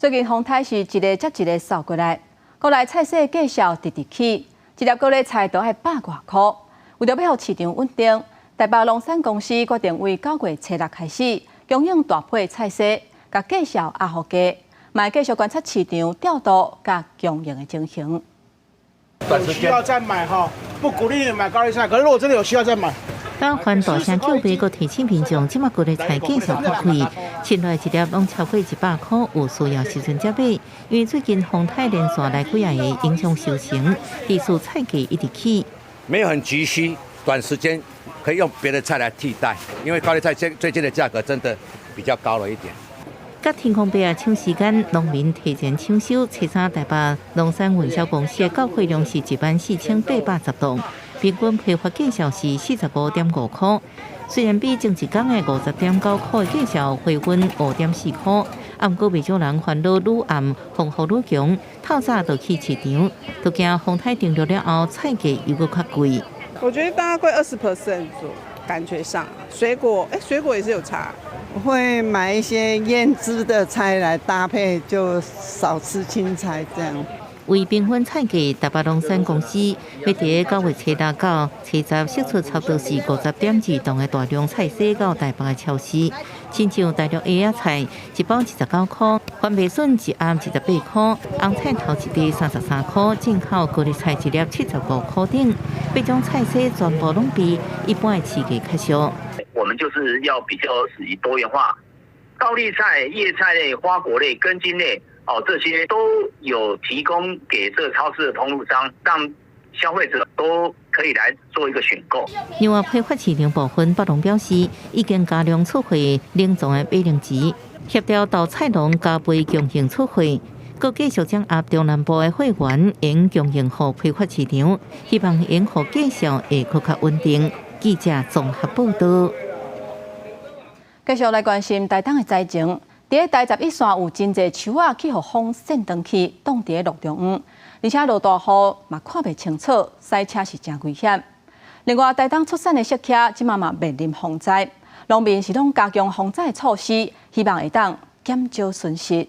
最近风台是一个接一个扫过来，国内菜市价销直起，一粒高丽菜都要100多块。为了要让市场稳定，台北农产公司决定为9月初6开始供应大批菜色，甲价销压好价，嘛继续观察市场调度甲供应的情形。有需要再买哈，不鼓励你买高丽菜，可是如果真的有需要再买。当环大声叫卖，个提醒民众，即马高丽菜价上较贵，现在一粒拢超过100块，有需要时阵才买。因为最近风台连续来几日的影响收成，历史菜价一直起。没有很急需，短时间可以用别的菜来替代，因为高丽菜最近的价格真的比较高了一点。甲天空白啊抢时间，农民提前抢收。初三台北农产运销公司的购货量是14810吨，平均批发价销是45.5块。虽然比前一天的50.9块价销回温5.4块，不过不少人烦恼愈暗，风雨愈强，透早就去市场，都惊风台定落了后，菜价又搁较贵。我觉得大概贵20%左右，感觉上水果也是有差。会买一些腌制的菜来搭配，就少吃青菜这样。为平分菜价，台北农产公司要伫9月初6到初10释出差不多是50.2吨的大量菜色到台北的超市，亲像大陆叶仔菜一包19块，番麦笋一盒18块，红菜头一粒33块，进口高丽菜一粒75块等，八种菜色全部拢比一般的市价较俗。我们就是要比较属于多元化，高丽菜、叶菜类、花果类、根茎类，这些都有提供给这个超市的通路商，让消费者都可以来做一个选购。另外，批发市场部分北农表示，已经加量出货冷藏的买零值，协调到菜农加倍供应出货，佮继续掌握中南部的货源，沿供应予批发市场，希望沿予价销会更较稳定。记者综合报道。继续来关心台东的灾情。伫台11线有真侪树仔去互风扇断去，挡伫路中央，而且落大雨嘛看袂清楚，塞车是真危险。另外，台东出产的雪茄即嘛面临风灾，农民是拢加强防灾措施，希望会当减少损失。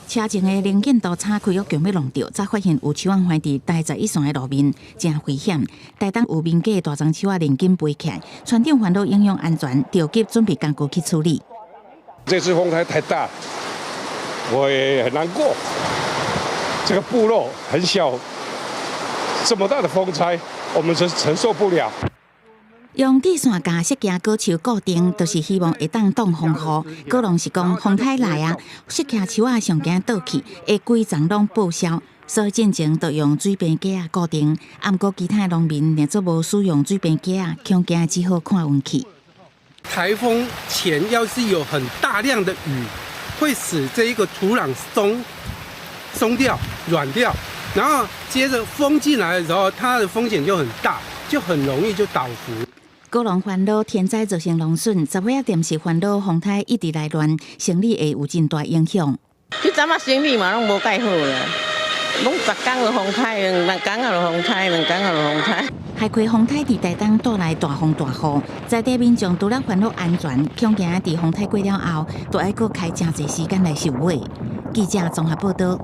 车前的零件都叉开约强要弄掉，才发现有树仔坏伫台11线的路面，真危险。台东有民家大樟树仔零件飞起来，船长烦恼影响安全，着急准备工具去处理。这次风台太大，我也很难过。这个部落很小，这么大的风灾，我们承受不了。用电线架雪茄果树固定，就是希望会当挡风雨。果农是讲风台来啊，雪茄树仔上惊倒去，会规丛拢报销，所以进前都用水平架啊固定。不过其他农民连做无使用水平架啊，恐惊只好看运气。台风前要是有很大量的雨，会使这一个土壤松掉、软掉，然后接着风进来的时候，它的风险就很大，就很容易就倒伏。果农烦恼天灾造成农损，十尾仔店是烦恼风台一直来乱，生理会有真大影响。即阵仔生理嘛拢无介好啦，拢10天就风台，2天就风台，2天就风台。海葵风台伫台东带来大风大雨，在地民众除了烦恼安全，恐惊伫风台过了后，都要搁开真侪时间来收尾。记者综合报道。